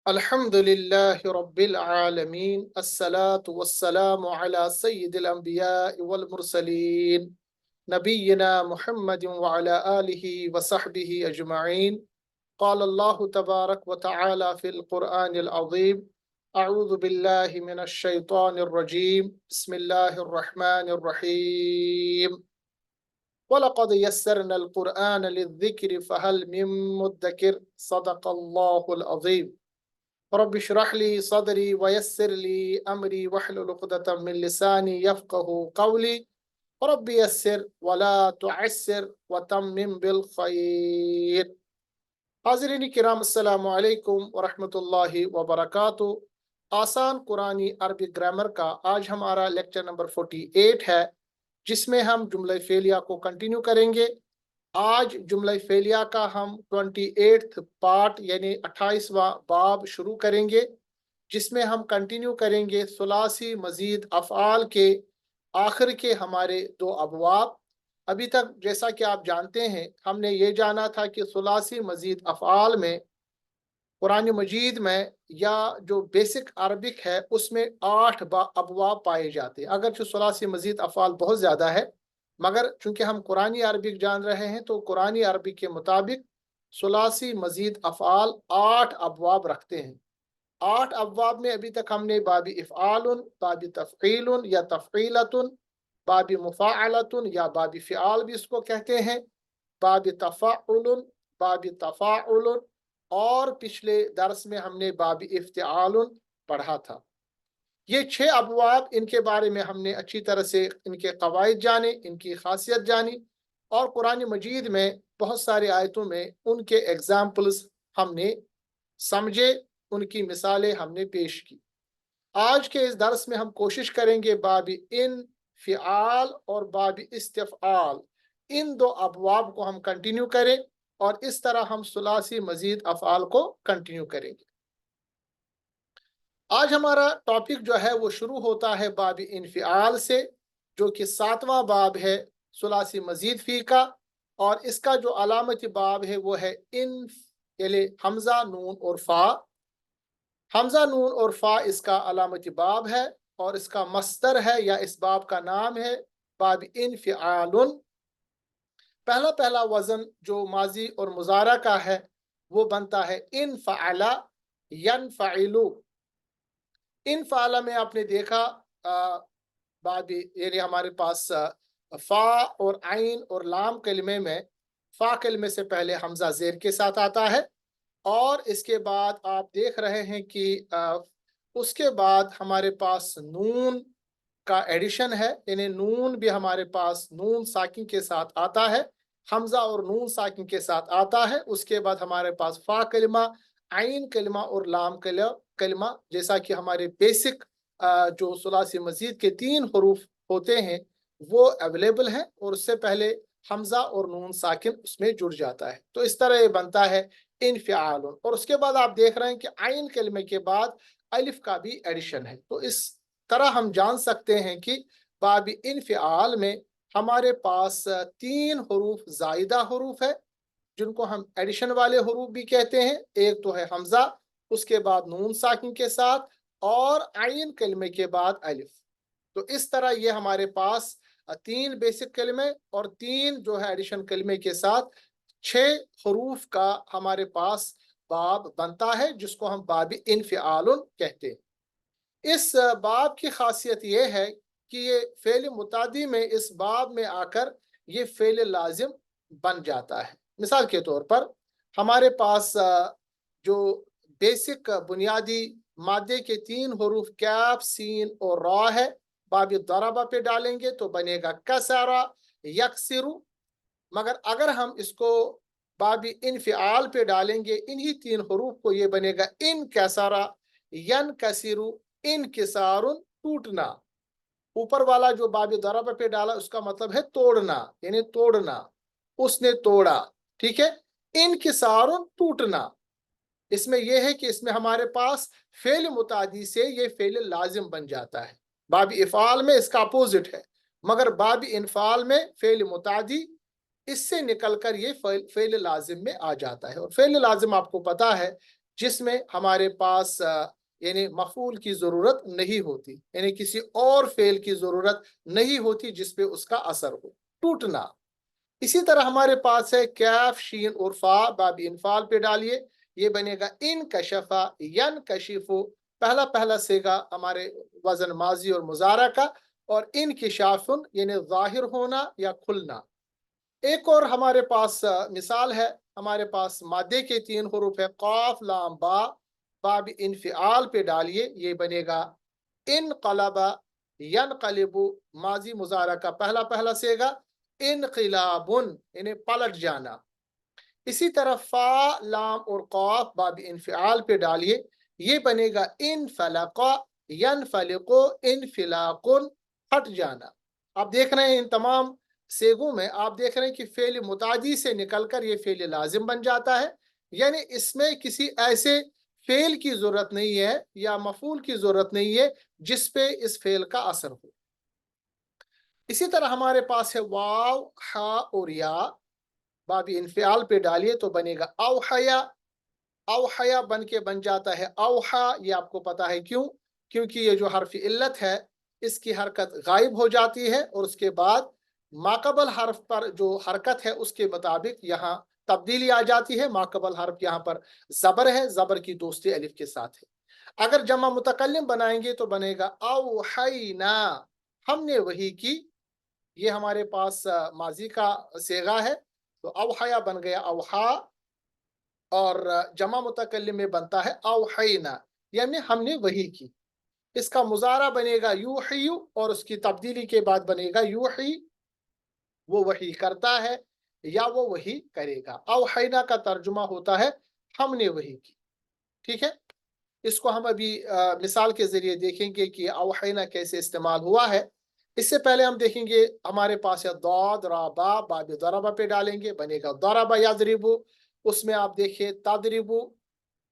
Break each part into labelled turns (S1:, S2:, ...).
S1: الحمد لله رب العالمين الصلاة والسلام على سيد الأنبياء والمرسلين نبينا محمد وعلى آله وصحبه أجمعين. قال الله تبارك وتعالى في القرآن العظيم: أعوذ بالله من الشيطان الرجيم، بسم الله الرحمن الرحيم. ولقد يسرنا القرآن للذكر فهل من مدكر. صدق الله العظيم. رب اشرح لي صدري ويسر لي أمري واحلل عقدة من لساني يفقه قولي. رب يسر ولا تعسر وتمم بالخير. حاضرین کرام، السلام علیکم ورحمۃ اللہ وبرکاتہ۔ آسان قرآنی عربی گرامر کا آج ہمارا لیکچر نمبر 48 ہے، جس میں ہم جملہ فعلیہ کو کنٹینیو کریں گے۔ آج جملہ فعلیہ کا ہم 28 پارٹ یعنی 28واں باب شروع کریں گے، جس میں ہم کنٹینیو کریں گے ثلاثی مزید افعال کے آخر کے ہمارے 2 ابواب۔ ابھی تک جیسا کہ آپ جانتے ہیں، ہم نے یہ جانا تھا کہ ثلاثی مزید افعال میں قرآن مجید میں یا جو بیسک عربک ہے اس میں 8 ابواب پائے جاتے ہیں۔ اگرچہ ثلاثی مزید افعال بہت زیادہ ہے، مگر چونکہ ہم قرآنی عربک جان رہے ہیں تو قرآنی عربک کے مطابق ثلاثی مزید افعال 8 ابواب رکھتے ہیں۔ 8 ابواب میں ابھی تک ہم نے باب افعال، باب تفعیل یا تفعیلۃ، باب مفاعلۃ یا باب فعال بھی اس کو کہتے ہیں، باب تفاعل، باب تفاعل، اور پچھلے درس میں ہم نے باب افتعال پڑھا تھا۔ یہ 6 ابواب، ان کے بارے میں ہم نے اچھی طرح سے ان کے قواعد جانے، ان کی خاصیت جانی، اور قرآن مجید میں بہت سارے آیتوں میں ان کے ایگزامپلز ہم نے سمجھے، ان کی مثالیں ہم نے پیش کی۔ آج کے اس درس میں ہم کوشش کریں گے باب انفعال اور باب استفعال، ان 2 ابواب کو ہم کنٹینیو کریں، اور اس طرح ہم ثلاثی مزید افعال کو کنٹینیو کریں گے۔ آج ہمارا ٹاپک جو ہے وہ شروع ہوتا ہے باب انفعال سے، جو کہ 7واں باب ہے ثلاثی مزید فی کا، اور اس کا جو علامت باب ہے وہ ہے یعنی حمزہ، نون اور فا۔ حمزہ، نون اور فا اس کا علامت باب ہے، اور اس کا مصدر ہے یا اس باب کا نام ہے باب انفعال۔ پہلا وزن جو ماضی اور مضارع کا ہے وہ بنتا ہے انفعل ینفعل۔ انفعل میں آپ نے دیکھا باب یعنی ہمارے پاس فا اور عین اور لام کلمے میں فا کلمے سے پہلے حمزہ زیر کے ساتھ آتا ہے، اور اس کے بعد آپ دیکھ رہے ہیں کہ اس کے بعد ہمارے پاس نون کا ایڈیشن ہے، یعنی نون بھی ہمارے پاس نون ساکن کے ساتھ آتا ہے، حمزہ اور نون ساکن کے ساتھ آتا ہے۔ اس کے بعد ہمارے پاس فا کلمہ، عین کلمہ اور لام کلمہ، جیسا کہ ہمارے بیسک جو ثلاثی مزید کے 3 حروف ہوتے ہیں وہ اویلیبل ہیں، اور اس سے پہلے حمزہ اور نون ساکن اس میں جڑ جاتا ہے۔ تو اس طرح یہ بنتا ہے انفعال، اور اس کے بعد آپ دیکھ رہے ہیں کہ عین کلمے کے بعد الف کا بھی ایڈیشن ہے۔ تو اس طرح ہم جان سکتے ہیں کہ باب انفعال میں ہمارے پاس 3 حروف زائدہ حروف ہے، جن کو ہم ایڈیشن والے حروف بھی کہتے ہیں۔ ایک تو ہے حمزہ، اس کے بعد نون ساکن کے ساتھ، اور عین کلمے کے بعد الف۔ تو اس طرح یہ ہمارے پاس 3 بیسک کلمے اور 3 جو ہے ایڈیشن کلمے کے ساتھ 6 حروف کا ہمارے پاس باب بنتا ہے، جس کو ہم باب انفعال کہتے ہیں۔ اس باب کی خاصیت یہ ہے کہ یہ فعل متعدی میں اس باب میں آ کر یہ فعل لازم بن جاتا ہے۔ مثال کے طور پر ہمارے پاس جو بیسک بنیادی مادے کے 3 حروف کاف، سین اور را ہے، باب ضربہ پہ ڈالیں گے تو بنے گا کسرا یکسرو، مگر اگر ہم اس کو باب انفعال پہ ڈالیں گے انہی 3 حروف کو، یہ بنے گا انکسرا ینکسرو انکسار، ٹوٹنا۔ اوپر والا جو باب ضربہ پہ ڈالا اس کا مطلب ہے توڑنا، یعنی توڑنا، اس نے توڑا، ٹھیک ہے۔ انکسار، ٹوٹنا، اس میں یہ ہے کہ اس میں ہمارے پاس فعل متعدی سے یہ فعل لازم بن جاتا ہے۔ باب افعال میں اس کا اپوزٹ ہے، مگر باب انفعال میں فعل متعدی اس سے نکل کر یہ فعل لازم میں آ جاتا ہے۔ اور فعل لازم آپ کو پتا ہے जिसमें हमारे पास यानी मफूल की ज़रूरत नहीं होती, यानी किसी और फेल की ज़रूरत नहीं होती जिस पे उसका असर हो, टूटना। इसी तरह हमारे पास है कैफ शीन और फा बाब इनफाल पे डालिए, ये बनेगा इन कशफा यन कशिफु। पहला पहला सेगा हमारे वजन माजी और मुजारा का, और इन किशाफुन यानी जाहिर होना या खुलना। एक और हमारे पास मिसाल है, हमारे पास मादे के 3 हरूफ है काफ लाम बा, बाब इनफिआल पे डालिए, ये बनेगा इन कलबा यन कलिबु, माजी मुजारा का पहला पहला सेगा इनकिलाबुन यानी पलट जाना। इसी तरह फा लाम और कौफ बाब इनफिआल पे डालिए, ये बनेगा इन फलका यन फलिको इन फिलाकुन, हट जाना। आप देख रहे हैं इन तमाम सेगों में आप देख रहे हैं कि फेल मुतादी से निकलकर ये फेल लाजिम बन जाता है, यानी इसमें किसी ऐसे फेल की जरूरत नहीं है या मफूल की जरूरत नहीं है जिस पे इस फेल का असर हो। इसी तरह हमारे पास है वाव हा और या, बाबी इनफियाल पे डालिए तो बनेगा अवहया। अवहया बन के बन जाता है अवहा, ये आपको पता है क्यों? क्योंकि ये जो हर्फ इल्लत है इसकी हरकत गायब हो जाती है और उसके बाद माकबल हर्फ पर जो हरकत है उसके मुताबिक यहाँ तब्दीली आ जाती है। माकबल हर्फ यहाँ पर जबर है, जबर की दोस्ती अलिफ के साथ है। अगर जमा मुतकल्लिम बनाएंगे तो बनेगा अवहैना, हमने वही की। ये हमारे पास माजी का सेगा है, तो अवहया बन गया अवहा, और जमा मुतकल्लिम में बनता है अवहैना, यानी हमने वही की। इसका मुजारा बनेगा यूहियु और उसकी तब्दीली के बाद बनेगा यूही, वो वही करता है या वो वही करेगा। अवहैना का तर्जुमा होता है हमने वही की। ठीक है, इसको हम अभी मिसाल के जरिए देखेंगे कि अवहैना कैसे इस्तेमाल हुआ है। इससे पहले हम देखेंगे हमारे पास है दौद राबा, बाब दरबा पे डालेंगे, बनेगा दरबा यादरिबु। उसमें आप देखिए तदरिबु,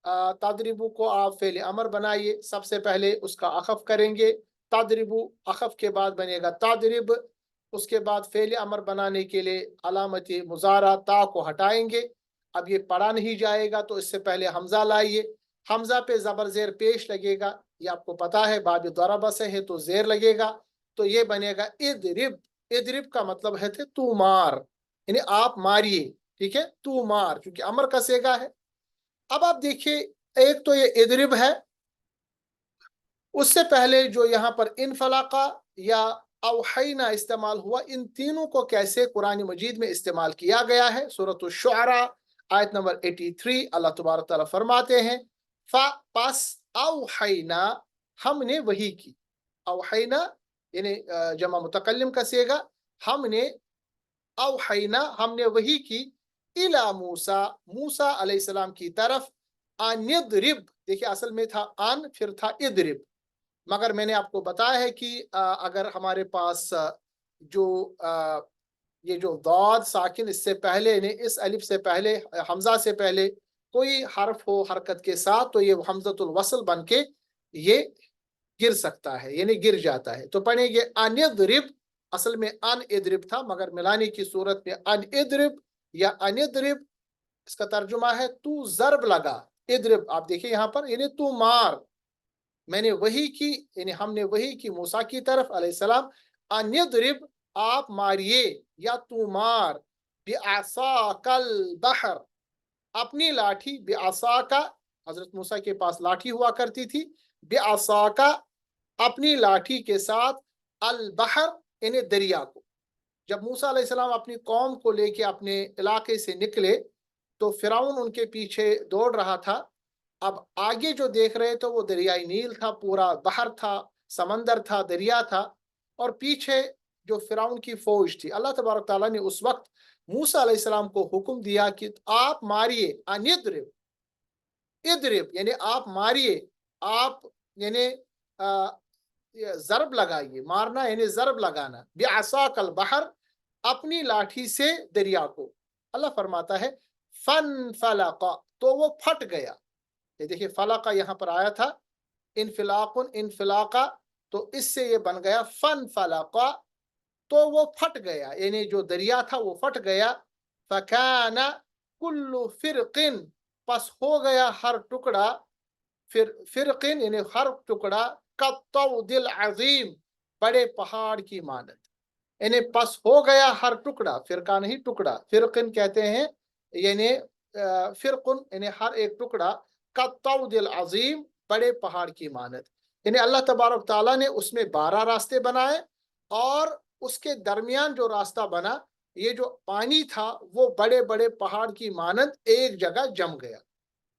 S1: तदरिबु को आप फेल अमर बनाइए, सबसे पहले उसका अखफ करेंगे तदरिबु, अखफ के बाद बनेगा तदरिब। उसके बाद फेल अमर बनाने के लिए अलामत मुजारा ता को हटाएंगे। अब ये पढ़ा नहीं जाएगा तो इससे पहले हमजा लाइए, हमजा पे जबर जेर पेश लगेगा, ये आपको पता है बाब दरबा से है तो जेर लगेगा, तो ये बनेगा इदरिब। इदरिब का मतलब है थे तू मार, यानी आप मारिए। ठीक है, तू मार, क्योंकि अमर का सेगा है। अब आप देखिए, एक तो ये इदरिब है, उससे पहले जो यहाँ पर इनफलाका या अवहैना इस्तेमाल हुआ, इन तीनों को कैसे कुरान मजीद में इस्तेमाल किया गया है। सूरत शुअरा आयत नंबर 83 अल्लाह तबारक तआला फरमाते हैं पास अवहैना, हमने वही की। अवहैना यानी जमा मुतकल्लिम का सेगा, हमने अवहैना हमने वही की, इला मूसा, मूसा अलैहिस्सलाम की तरफ, अनिद्रिब, देखिए असल में था अन फिर था इद्रिब, मगर मैंने आपको बताया है कि अगर हमारे पास जो ये जो दाद साकिन इससे पहले यानी इस अलिफ से पहले, हमजा से पहले कोई हर्फ हो हरकत के साथ, तो ये हमजतुल वसल बन के ये गिर सकता है, यानी गिर जाता है। तो पढ़ेंगे अनिद्रिब, असल में अन इद्रिब था मगर मिलाने की सूरत में अन इद्रिब या अनिद्रिब, इसका तर्जुमा है तू जरब लगा। इद्रिब आप देखिए यहाँ पर यानी तू मार, मैंने वही की, यानी हमने वही की मूसा की तरफ अलैहिस्सलाम, अनिद्रिब आप मारिए या तू मार, बिअसाकल बहर, अपनी लाठी, बिअसा का, हजरत मूसा के पास लाठी हुआ करती थी, बिअसा का अपनी लाठी के साथ, अल बहर यानी दरिया को। जब मूसा अलैहिस्सलाम अपनी कौम को लेके अपने इलाके से निकले तो फिरौन उनके पीछे दौड़ रहा था। अब आगे जो देख रहे तो वो दरियाई नील था, पूरा बहर था, समंदर था, दरिया था, और पीछे जो फिरौन की फौज थी। अल्लाह तबारक ताला ने उस वक्त मूसा अलैहिस्सलाम को हुक्म दिया कि आप मारिए, अनिद्रिब, इद्रिब यानी आप मारिए, आप यानी जरब लगाइए, मारना यानी जरब लगाना, बिअसाकल बहर, अपनी लाठी से दरिया को। अल्लाह फरमाता है फन फलका, तो वो फट गया। ये देखिए फलका यहाँ पर आया था, इनफिलाकुन इनफिलाका, तो इससे ये बन गया फन फलका, तो वो फट गया, यानी जो दरिया था वो फट गया। फकाना कुल्लु फिरकिन, पस हो गया हर टुकड़ा, फिर फिरकिन यानी हर टुकड़ा, कत्तौदिल अजीम, बड़े पहाड़ की मानद। यानी पस हो गया हर टुकड़ा, फिरका नहीं टुकड़ा, फिरकिन कहते हैं, यानी फिरकुन यानी हर एक टुकड़ा, कत्तौदिल अजीम, बड़े पहाड़ की मानद। यानी अल्लाह तबारक ताला ने उसमें 12 रास्ते बनाए, और उसके दरमियान जो रास्ता बना, ये जो पानी था वो बड़े बड़े पहाड़ की मानद एक जगह जम गया।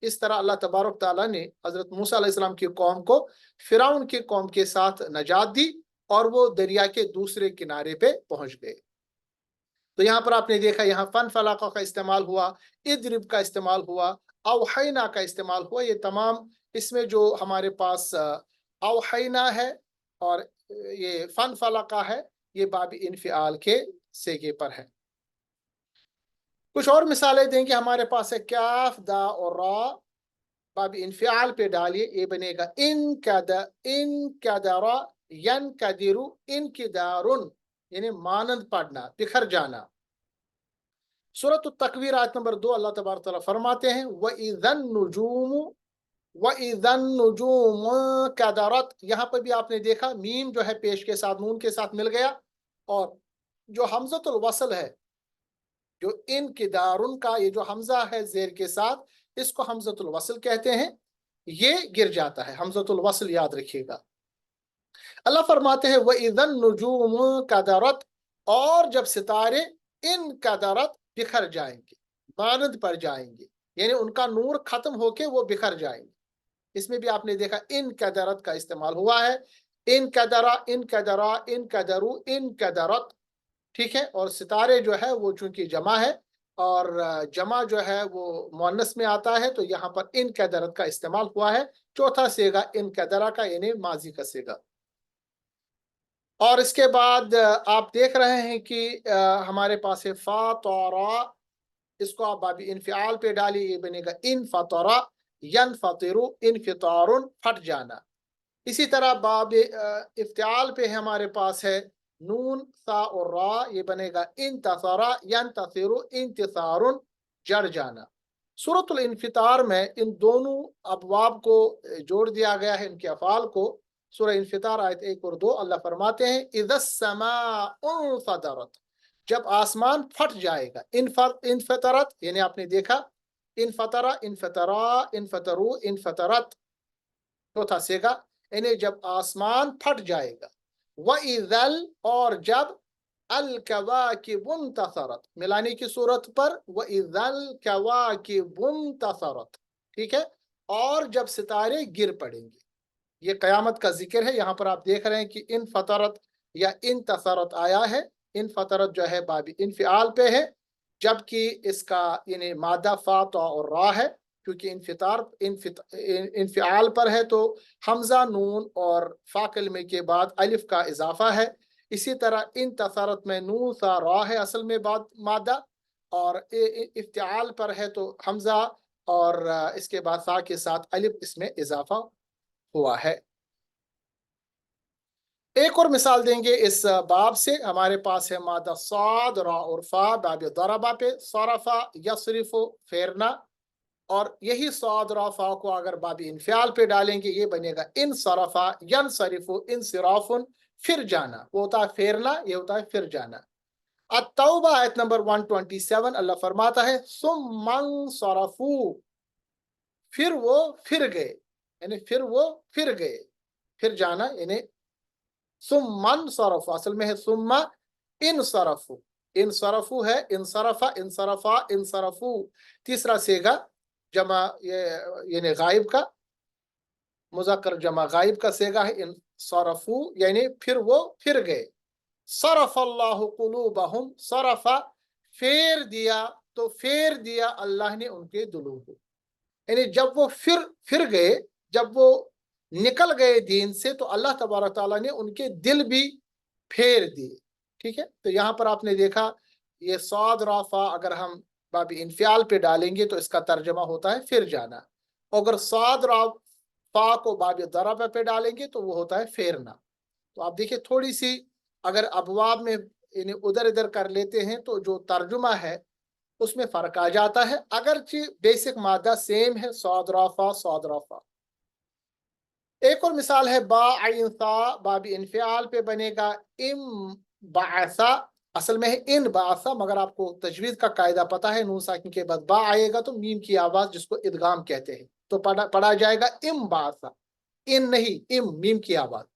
S1: इस तरह अल्लाह तबारक ताला ने हजरत मूसा अलैहिस्सलाम की कौम को फिरौन की कौम के साथ नजात दी, और वो दरिया के दूसरे किनारे पे पहुंच गए। तो यहाँ पर आपने देखा, यहाँ फन फलाका का इस्तेमाल हुआ, इद्रिब का इस्तेमाल हुआ, अवहैना का इस्तेमाल हुआ। ये तमाम इसमें जो हमारे पास अवहैना है और ये फन फलाका है, ये बाबी इनफिआल के सेगे पर है। कुछ और मिसालें देंगे, हमारे पास है काफ, दा और रा, बाबी इनफिआल पे डालिए, ये बनेगा इन कदरा यन कदिरु इन किदारुन, यानी मानंद पढ़ना, बिखर जाना। सूरत तकवीर आयत नंबर 2 अल्लाह तबारक तआला फरमाते हैं, व इज़न नुजूम कदरत। यहाँ पर भी आपने देखा मीम जो है पेश के साथ नून के साथ मिल गया, और जो हमजतुल वसल है, जो इन किदारुन का ये जो हमजा है जेर के साथ, इसको हमजतुल वसल कहते हैं, ये गिर जाता है, हमजतुल वसल याद रखिएगा। अल्लाह फरमाते हैं, व इज़न नुजूम कदरत, और जब सितारे इन कदरत बिखर जाएंगे, मानद पड़ जाएंगे, यानी उनका नूर खत्म होके वो बिखर जाएंगे। इसमें भी आपने देखा इन कदरत का इस्तेमाल हुआ है, इन कदरा, इन कदरा, इन कदरू, इन कदरत, ठीक है। और सितारे जो है वो चूंकि जमा है, और जमा जो है वो मुअन्नस में आता है, तो यहाँ पर इन कदरत का इस्तेमाल हुआ है। चौथा सेगा इन कदरा का, यानी माजी का सेगा। और इसके बाद आप देख रहे हैं कि हमारे पास है फा तौरा, इसको आप बाबी इनफिआल पे डालिए, ये बनेगा इन फतरा यन फतिरु इन फितारुन, फट जाना। इसी तरह बाब इफ्तिआल पे है, हमारे पास है नून सा और रा, ये बनेगा इन तसरा यन तसिरु इन तिसारुन, जड़ जाना। सूरतुल इन्फितार में इन दोनों अबवाब को जोड़ दिया गया है, इनके अफ़ाल को। सूरह इन्फितार आयत 1 और 2 अल्लाह फरमाते हैं, इज़स्समाउ फतरत, जब आसमान फट जाएगा। इनफतरत यानी आपने देखा इनफतरा, इनफतरा, इनफतरू, इनफतरत, चौथा सेगा, यानी जब आसमान फट जाएगा। व इज़ल, और जब अल कवाकिबुन तसरत, मिलाने की सूरत पर व इज़ल कवाकिबुन तसरत, ठीक है। और जब सितारे गिर पड़ेंगे, ये कयामत का जिक्र है। यहाँ पर आप देख रहे हैं कि इन फतरत या इन तसरत आया है। इन फतरत जो है बाबी इनफिआल पे है, जबकि इसका यानी मादा फा तो और रा है, क्योंकि इनफिआल पर है तो हमजा नून और फा कलमे के बाद अलिफ का इजाफा है। इसी तरह इन तसरत में नून सा रा है असल में बाद मादा, और इफ्तिआल पर है तो हमजा और इसके बाद सा के साथ अलिफ, इसमें इजाफा हुआ है। एक और मिसाल देंगे इस बाब से, हमारे पास है मादा साद, रा और फा, बाब दरबा पे, सरफा यसरिफु, फेरना। और यही साद रा फा को अगर बाब इनफियाल पे डालेंगे, ये बनेगा इन सरफा यन सरिफु इन सिराफुन, फिर जाना। वो होता है फेरना, ये होता है फिर जाना। अत-तौबा आयत नंबर 127 अल्लाह फरमाता है, सुम्मन सरफू, फिर वो फिर गए, यानी फिर वो फिर गए, फिर जाना, यानी सुम्मन सरफ, असल में है सुम्मा इन सरफू, इन सरफू है इन सरफा, इन सरफा, इन सरफू। तीसरा सेगा जमा, ये यानी गायब का, मुज़क्कर जमा गायब का सेगा है इन सरफू, यानी फिर वो फिर गए। सरफ अल्लाहु कुलूबहुम, सरफा फेर दिया, तो फेर दिया अल्लाह ने उनके दिलों को, यानी जब वो फिर गए, जब वो निकल गए दीन से, तो अल्लाह तबारक ताला ने उनके दिल भी फेर दिए, ठीक है। तो यहाँ पर आपने देखा ये सौद राफा अगर हम बाब इनफियाल पे डालेंगे तो इसका तर्जमा होता है फिर जाना, अगर सौद राफा को बाब दरबा पे डालेंगे तो वो होता है फेरना। तो आप देखिए थोड़ी सी अगर अबवाब में इन्हें उधर इधर कर लेते हैं तो जो तर्जुमा है उसमें फ़र्क आ जाता है, अगरचे बेसिक मादा सेम है, सौद रफ़ा सौद रफ़ा। एक और मिसाल है बा आइन सा, बाबी इनफ़ियाल पे बनेगा इम बासा, असल में है इन बासा, मगर आपको तजवीज़ का कायदा पता है, नून साकिन के बाद बा आएगा तो मीम की आवाज़ जिसको इदगाम कहते हैं, तो पढ़ा जाएगा इम बासा, इन नहीं, इम मीम की आवाज़।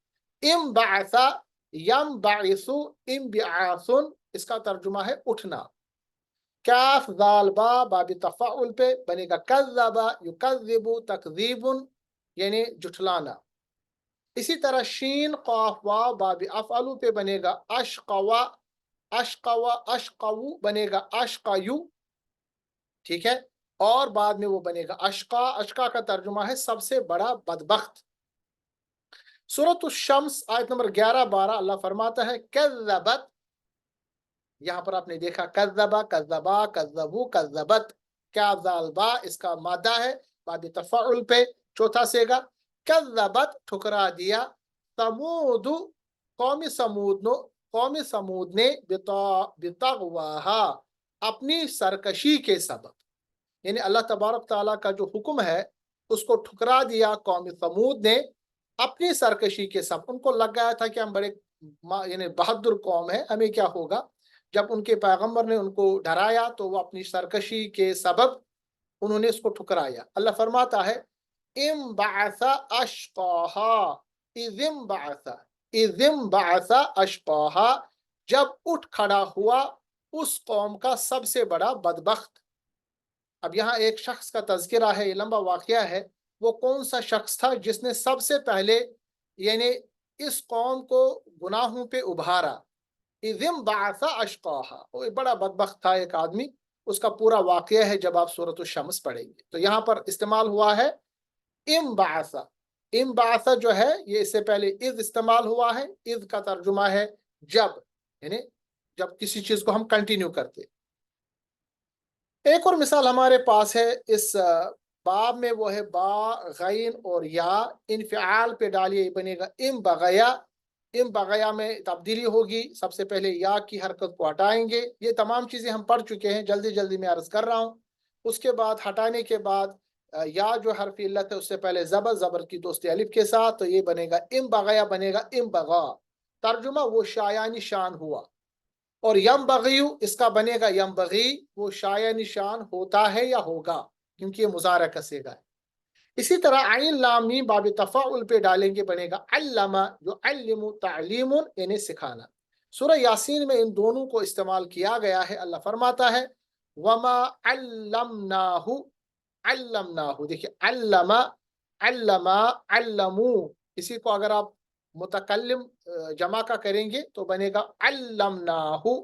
S1: इम बासा यम बाइसु इम बिआसुन, इसका तर्जुमा है उठना। काफ दाल बा बाबी तफ़ाउल पे बनेगा कज़्ज़बा युकज़्ज़िबु तकज़ीबुन, यानी जुठलाना। इसी तरह शीन क़ाफ वाव बाबी अफ़अलु पे बनेगा अशक़वा, अशक़वा अशक़वु बनेगा अशक़यु, ठीक है। और बाद में वो बनेगा अशक़ा, अशक़ा का तर्जुमा है सबसे बड़ा बदबख्त। सूरत शम्स आयत नंबर 11-12 अल्लाह फरमाता है कज़्ज़बत, यहाँ पर आपने देखा कज़्ज़बा कज़्ज़बा कज़्ज़बू कज़्ज़बत, क्या ज़ालबा इसका मादा है बाबी तफ़ाउल पे चौथा सेगा। कज़्ज़बत ठुकरा दिया, समूदु कौमी समूद ने बितग़वाहा अपनी सरकशी के सबब, यानी अल्लाह तबारक ताला का जो हुक्म है उसको ठुकरा दिया कौमी समूद ने अपनी सरकशी के सबब। उनको लग गया था कि हम बड़े यानी बहादुर कौम है, हमें क्या होगा। जब उनके पैगंबर ने उनको डराया तो वो अपनी सरकशी के सबब उन्होंने इसको ठुकराया। अल्लाह फरमाता है इम बासा अशक़ाहा, इज़िम बासा अशक़ाहा, जब उठ खड़ा हुआ उस कौम का सबसे बड़ा बदबख्त। अब यहाँ एक शख्स का तज़किरा है, ये लंबा वाक़या है। वो कौन सा शख्स था जिसने सबसे पहले यानी इस कौम को गुनाहों पे उभारा। इज़िम बासा अशक़ाहा, वो एक बड़ा बदबख्त था एक आदमी, उसका पूरा वाक़या है जब आप सूरत शम्स पढ़ेंगे। तो यहाँ पर इस्तेमाल हुआ है इम बासा। इम बासा जो है ये इससे पहले इज़ इस्तेमाल हुआ है, इज़ का तर्जुमा है जब, यानी जब किसी चीज़ को हम कंटिन्यू करते। एक और मिसाल हमारे पास है इस बाब में, वो है बा गैन और या, इनफ़िआल पे डालिए बनेगा इम बगया। इम बगया में तब्दीली होगी, सबसे पहले या की हरकत को हटाएंगे। ये तमाम चीज़ें हम पढ़ चुके हैं, जल्दी जल्दी मैं अर्ज़ कर रहा हूँ। उसके बाद हटाने के बाद या जो हर्फ इल्लत है उससे पहले ज़बर की दोस्ती अलिफ के साथ, तो ये बनेगा इम बगया बनेगा इम बगा। तर्जुमा वो शायानी शान हुआ। और यम बगयू इसका बनेगा यम बगी, वो शाया निशान होता है या होगा, क्योंकि ये मुज़ारा का सेगा है। इसी तरह आइन लाम मीम बाब तफ़ाउल पे डालेंगे बनेगा अल्लमा, जो अल्लिमु तालीमुन यानी सिखाना। सूरह यासीन में इन दोनों को इस्तेमाल किया गया है। अल्लाह फरमाता है वमा अल्लमनाहु, अल्लमनाहु देखिए अल्लमा अल्लमा अल्लमू, इसी को अगर आप मुतकल्लिम जमा का करेंगे तो बनेगा अल्लमनाहु,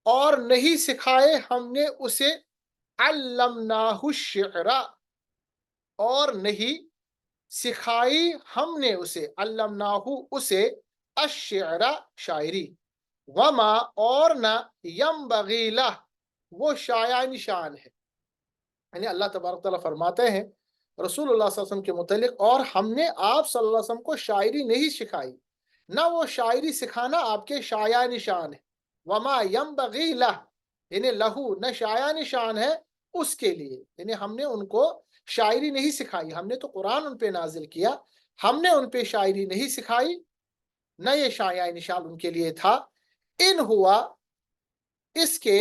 S1: और नहीं सिखाए हमने उसे अल्लमनाहु शिअरा, और नहीं सिखाई हमने उसे अल्लमनाहु उसे अश्शिअरा शायरी। वमा और न यम लह वो शाया निशान है, यानी अल्लाह तबारक तआला फरमाते हैं रसूलुल्लाह सल्लल्लाहु अलैहि वसल्लम के मुतल्लिक, और हमने आप सल्लल्लाहु अलैहि वसल्लम को शायरी नहीं सिखाई, ना वो शायरी सिखाना आपके शाया निशान है। वमा यम लह यानी लहू न शाया निशान है उसके लिए, यानी हमने उनको शायरी नहीं सिखाई, हमने तो कुरान उन पे नाजिल किया, हमने उन पे शायरी नहीं सिखाई, न ये शाया निशान उनके लिए था। इन हुआ इसके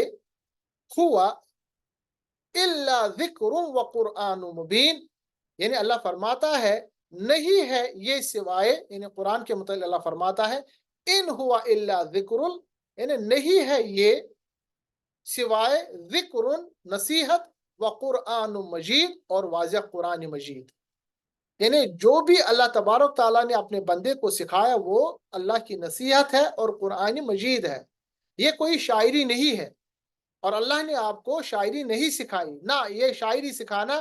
S1: हुआ इल्ला ज़िक्रुन व क़ुरआनुम मुबीन, यानी अल्लाह फरमाता है नहीं है ये सिवाय, यानी कुरान के मुताबिक अल्लाह फरमाता है इन हुआ इल्ला ज़िक्रुन, यानी नहीं है ये सिवाय ज़िक्रुन नसीहत, व क़ुरआनुम मजीद और वाज़िह कुरान मजीद। यानी जो भी अल्लाह तबारक ताला ने अपने बंदे को सिखाया वो अल्लाह की नसीहत है और कुरान मजीद है, ये कोई शायरी नहीं है। और अल्लाह ने आपको शायरी नहीं सिखाई, ना ये शायरी सिखाना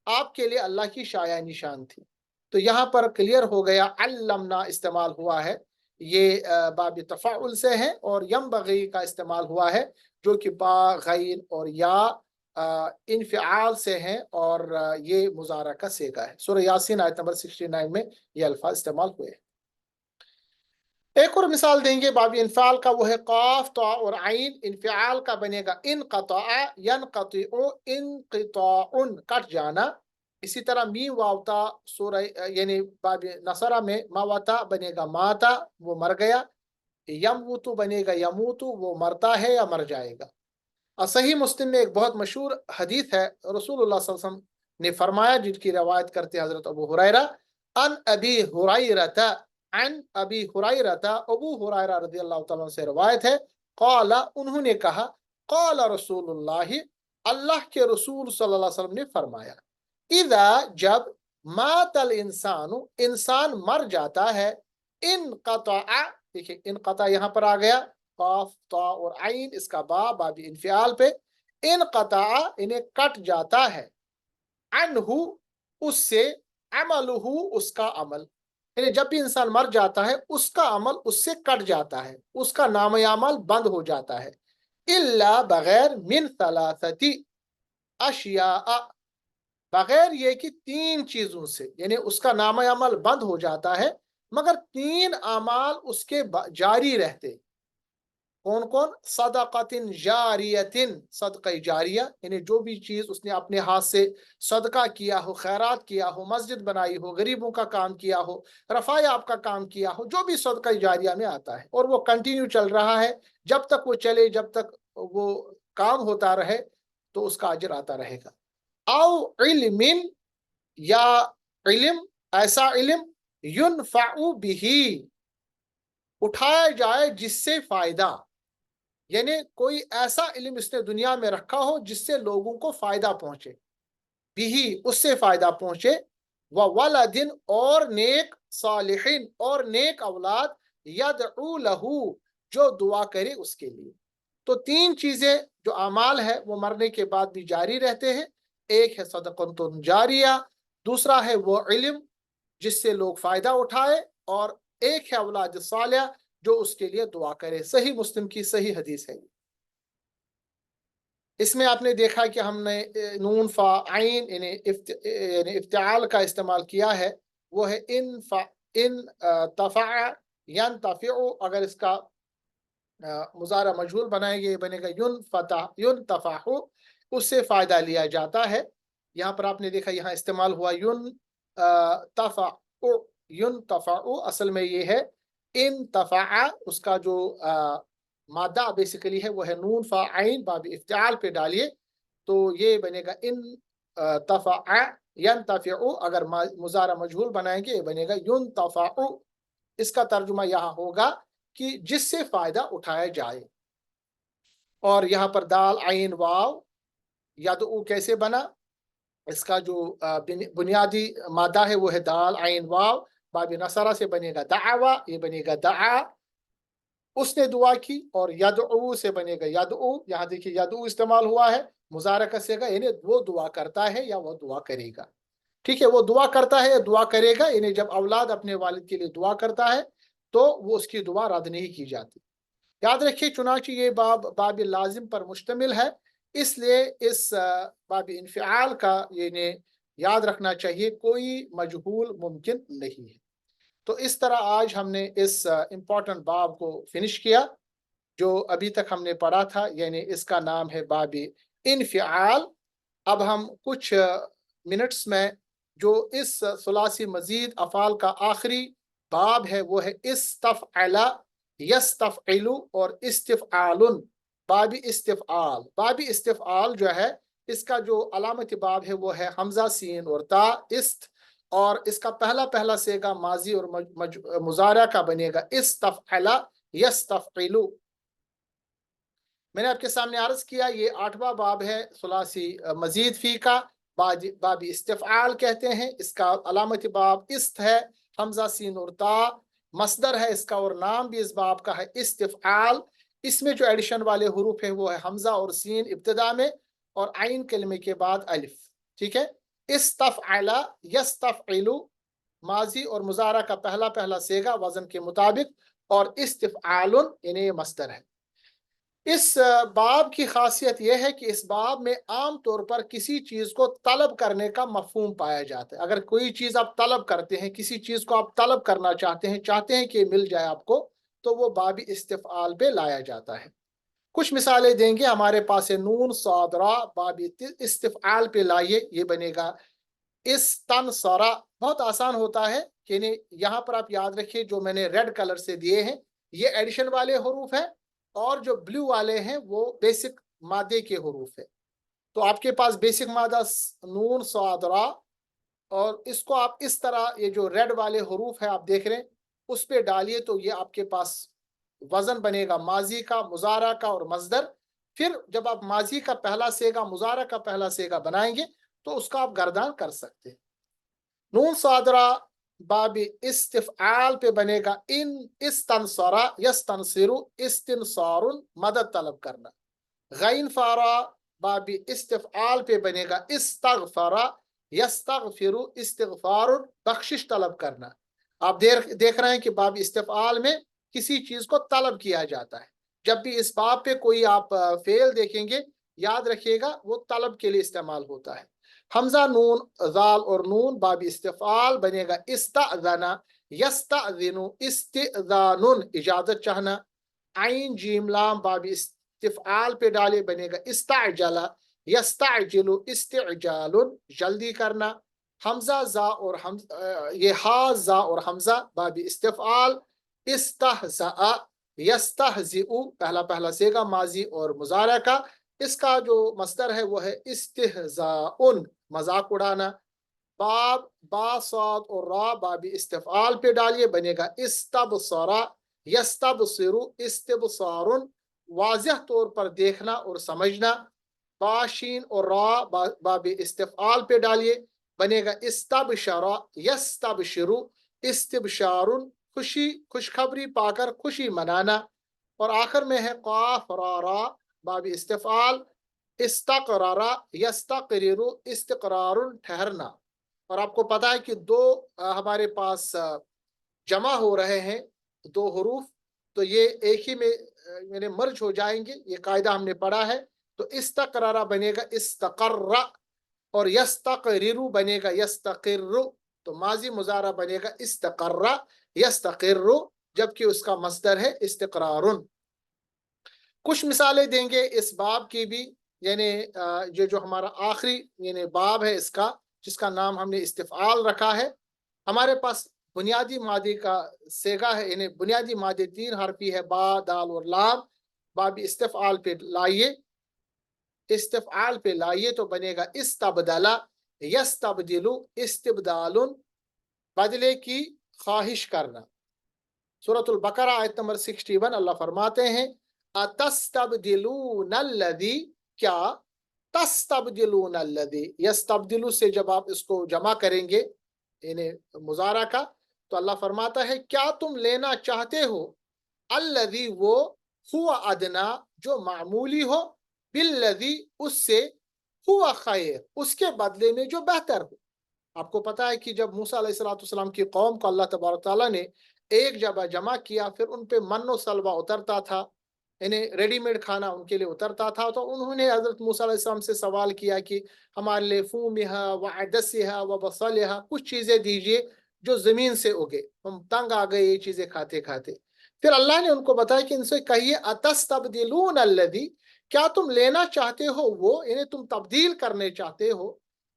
S1: आपके लिए अल्लाह की शाया निशान थी। तो यहाँ पर क्लियर हो गया अल्लमना इस्तेमाल हुआ है, ये बाब तफ़ाउल से है, और यमबगी का इस्तेमाल हुआ है जो कि बा गैन और या इनफ़िआल से हैं, और ये मुज़ारा का सेगा है। सूरह यासीन आयत नंबर 69 में ये अल्फाज इस्तेमाल हुए हैं। ایک اور مثال دیں گے باب انفعال کا، وہ ہے قاف تا اور عین. انفعال کا بنے گا انقطع ینقطع انقطاع، کٹ جانا. اسی طرح میم واو تا سورہ یعنی باب نصرہ میں ماوتا بنے گا ماتا، وہ مر گیا. یموتو بنے گا یموتو، وہ مرتا ہے یا مر جائے گا. صحیح مسلم میں ایک بہت مشہور حدیث ہے، رسول اللہ صلی اللہ علیہ وسلم نے فرمایا، جن کی روایت کرتے ہیں حضرت ابو ہریرہ، ان ابی ہریرہ، عن ابی ہریرہ، ابو ہریرہ رضی اللہ تعالیٰ عنہ سے روایت ہے، قال، انہوں نے کہا، قال رسول اللہ، اللہ کے رسول صلی اللہ علیہ وسلم نے فرمایا، اذا جب مات الانسان، انسان مر جاتا ہے، انقطع، دیکھیں انقطع یہاں پر آ گیا، قاف تا اور عین، اس کا باب انفعال پہ، انقطع انہیں کٹ جاتا ہے، عنہ اس سے، عملہ اس کا عمل، یعنی جب بھی انسان مر جاتا ہے اس کا عمل اس سے کٹ جاتا ہے، اس کا نام عمل بند ہو جاتا ہے. الا بغیر من ثلاثتی اشیاء، بغیر یہ کہ تین چیزوں سے، یعنی اس کا نام عمل بند ہو جاتا ہے مگر تین اعمال اس کے جاری رہتے. کون کون؟ صدقۃ جاریۃ، صدقہ جاریہ، یعنی جو بھی چیز اس نے اپنے ہاتھ سے صدقہ کیا ہو، خیرات کیا ہو، مسجد بنائی ہو، غریبوں کا کام کیا ہو، رفع آپ کا کام کیا ہو، جو بھی صدقہ جاریہ میں آتا ہے اور وہ کنٹینیو چل رہا ہے، جب تک وہ چلے، جب تک وہ کام ہوتا رہے تو اس کا اجر آتا رہے گا. او علم، یا علم، ایسا علم، ینفع بہ، اٹھایا جائے جس سے فائدہ، یعنی کوئی ایسا علم اس نے دنیا میں رکھا ہو جس سے لوگوں کو فائدہ پہنچے، بھی اس سے فائدہ پہنچے، وولد، اور نیک صالحین، اور نیک اولاد، یدعو لہو، جو دعا کرے اس کے لیے. تو تین چیزیں جو اعمال ہے وہ مرنے کے بعد بھی جاری رہتے ہیں. ایک ہے صدقۃ جاریہ، دوسرا ہے وہ علم جس سے لوگ فائدہ اٹھائے، اور ایک ہے اولاد صالح جو اس کے لیے دعا کرے. صحیح مسلم کی صحیح حدیث ہے. اس میں آپ نے دیکھا کہ ہم نے نون فا عین یعنی افتعال کا استعمال کیا ہے، وہ ہے ان تفع ینتفع، اگر اس کا مضارع مجہول بنائیں گے بنے گا ینتفع، اس سے فائدہ لیا جاتا ہے. یہاں پر آپ نے دیکھا یہاں استعمال ہوا تفع، ینتفع، اصل میں یہ ہے انتفع، اس کا جو مادہ بیسیکلی ہے وہ ہے نون فا عین باب افتعال پہ ڈالیے تو یہ بنے گا ان تفع ینتفع. اگر مضارع مجہول بنائیں گے یہ بنے گا ینتفع. اس کا ترجمہ یہاں ہوگا کہ جس سے فائدہ اٹھایا جائے. اور یہاں پر دال عین واو یدعو کیسے بنا؟ اس کا جو بنیادی مادہ ہے وہ ہے دال عین واو، باب نصرہ سے بنے گا دعوا، یہ بنے گا دعا، اس نے دعا کی. اور یدعو سے بنے گا یدعو، یہاں دیکھیے یدعو استعمال ہوا ہے مضارع کا صیغہ، یعنی وہ دعا کرتا ہے یا وہ دعا کرے گا. ٹھیک ہے، وہ دعا کرتا ہے یا دعا کرے گا، یعنی جب اولاد اپنے والد کے لیے دعا کرتا ہے تو وہ اس کی دعا رد نہیں کی جاتی. یاد رکھیے چنانچہ یہ باب لازم پر مشتمل ہے، اس لیے اس باب انفعال کا یعنی یاد رکھنا چاہیے کوئی مجہول ممکن نہیں ہے. تو اس طرح آج ہم نے اس امپورٹنٹ باب کو فنش کیا جو ابھی تک ہم نے پڑھا تھا، یعنی اس کا نام ہے باب انفعال. اب ہم کچھ منٹس میں جو اس ثلاثی مزید افعال کا آخری باب ہے وہ ہے استفعل، یستفعل اور استفعال. باب استفعال، باب استفعال جو ہے اس کا جو علامت باب ہے وہ ہے حمزہ سین اور تا است، اور اس کا پہلا صیغہ ماضی اور مضارع کا بنے گا استفعل یستفعل. میں نے آپ کے سامنے عرض کیا یہ 8واں باب ہے ثلاثی مزید فی کا، باب استفعال کہتے ہیں. اس کا علامت باب است ہے، حمزہ سین اور تا، مصدر ہے اس کا، اور نام بھی اس باب کا ہے استفعال. اس میں جو ایڈیشن والے حروف ہیں وہ ہے حمزہ اور سین ابتدا میں، اور عین کلمے کے بعد الف. ٹھیک ہے، استفعل یستفعل ماضی اور مضارع کا پہلا صیغہ وزن کے مطابق، اور استفعال یعنی یہ مصدر ہے. اس باب کی خاصیت یہ ہے کہ اس باب میں عام طور پر کسی چیز کو طلب کرنے کا مفہوم پایا جاتا ہے. اگر کوئی چیز آپ طلب کرتے ہیں، کسی چیز کو آپ طلب کرنا چاہتے ہیں کہ مل جائے آپ کو، تو وہ باب استفعال پہ لایا جاتا ہے۔ کچھ مثالیں دیں گے ہمارے پاس ہے، نون صاد را باب استفعال پہ لائیے، یہ بنے گا استنصرا۔ بہت آسان ہوتا ہے، یعنی یہاں پر آپ یاد رکھیے جو میں نے ریڈ کلر سے دیے ہیں یہ ایڈیشن والے حروف ہیں، اور جو بلیو والے ہیں وہ بیسک مادے کے حروف ہیں۔ تو آپ کے پاس بیسک مادہ نون صاد را، اور اس کو آپ اس طرح یہ جو ریڈ والے حروف ہیں آپ دیکھ رہے ہیں اس پہ ڈالیے، تو یہ آپ کے پاس وزن بنے گا ماضی کا، مضارع کا اور مصدر۔ پھر جب آپ ماضی کا پہلا سیگا، مضارع کا پہلا سیگا بنائیں گے تو اس کا آپ گردان کر سکتے ہیں۔ نون صادرہ باب استفعال پہ بنے گا ان استنصرا یستنصرو استنصار، مدد طلب کرنا۔ غین فارا باب استفعال پہ بنے گا استغفرا یستغفرو استغفار، بخشش طلب کرنا۔ آپ دیکھ رہے ہیں کہ باب استفعال میں کسی چیز کو طلب کیا جاتا ہے۔ جب بھی اس باب پہ کوئی آپ فعل دیکھیں گے یاد رکھیے گا وہ طلب کے لیے استعمال ہوتا ہے۔ حمزہ، نون، ذال اور نون باب استفعال بنے گا استأذن یستأذن استئذان، اجازت چاہنا۔ عین، جیم، لام باب استفعال پہ ڈالے بنے گا استعجل یستعجل استعجال، جلدی کرنا۔ حمزہ، زا اور یہ ہا، زا اور حمزہ باب استفعال استہزأ یستہزئ، پہلا سیگا ماضی اور مضارع کا، اس کا جو مصدر ہے وہ ہے استہزاء، مذاق اڑانا۔ باب، با، صاد اور را باب استفعال پہ ڈالیے بنے گا استبصر یستبصر استبصار، واضح طور پر دیکھنا اور سمجھنا۔ با، شین اور را باب استفعال پہ ڈالیے بنے گا استبشر یستبشر استبشار، خوشخبری پا کر خوشی منانا۔ اور آخر میں ہے قاف، را باب استفعال استقرر یستقرر استقرار، ٹھہرنا۔ اور آپ کو پتا ہے کہ دو ہمارے پاس جمع ہو رہے ہیں دو حروف، تو یہ ایک ہی میں یعنی مرج ہو جائیں گے، یہ قاعدہ ہم نے پڑھا ہے۔ تو استقرر بنے گا استقر، اور یستقرر بنے گا یستقر، تو ماضی مضارع بنے گا استقر یستقر، جبکہ اس کا مصدر ہے استقرار۔ کچھ مثالیں دیں گے اس باب کی بھی، یعنی یہ جو ہمارا آخری یعنی باب ہے اس کا، جس کا نام ہم نے استفعال رکھا ہے، ہمارے پاس بنیادی مادے کا سیگا ہے، یعنی بنیادی مادے 3 حرفی ہے، با، دال اور لام۔ باب استفعال پہ لائیے، استفعال پہ لائیے تو بنے گا استبدلا یستبدل استبدال، بدلے کی خواہش کرنا۔ سورۃ البقرہ آیت نمبر 61 اللہ فرماتے ہیں اتستبدلون الذی، کیا تستبدلون الذی، یستبدل سے جب آپ اس کو جمع کریں گے یعنی مضارع کا، تو اللہ فرماتا ہے کیا تم لینا چاہتے ہو الذی، وہ ہوا ادنا جو معمولی ہو، بالذی اس سے، ہوا خیر اس کے بدلے میں جو بہتر ہو۔ آپ کو پتا ہے کہ جب موسیٰ علیہ السلام کی قوم کو اللہ تبارک تعالیٰ نے ایک جگہ جمع کیا، پھر ان پہ من و سلوہ اترتا تھا، یعنی ریڈی میڈ کھانا ان کے لیے اترتا تھا، تو انہوں نے حضرت موسیٰ علیہ السلام سے سوال کیا کہ ہمارے لیے فومہا وعدسہا وبصلہا، کچھ چیزیں دیجئے جو زمین سے اگے، ہم تنگ آ گئے یہ چیزیں کھاتے کھاتے۔ پھر اللہ نے ان کو بتایا کہ ان سے کہیے اتستبدلون الذی، کیا تم لینا چاہتے ہو وہ، یعنی تم تبدیل کرنے چاہتے ہو،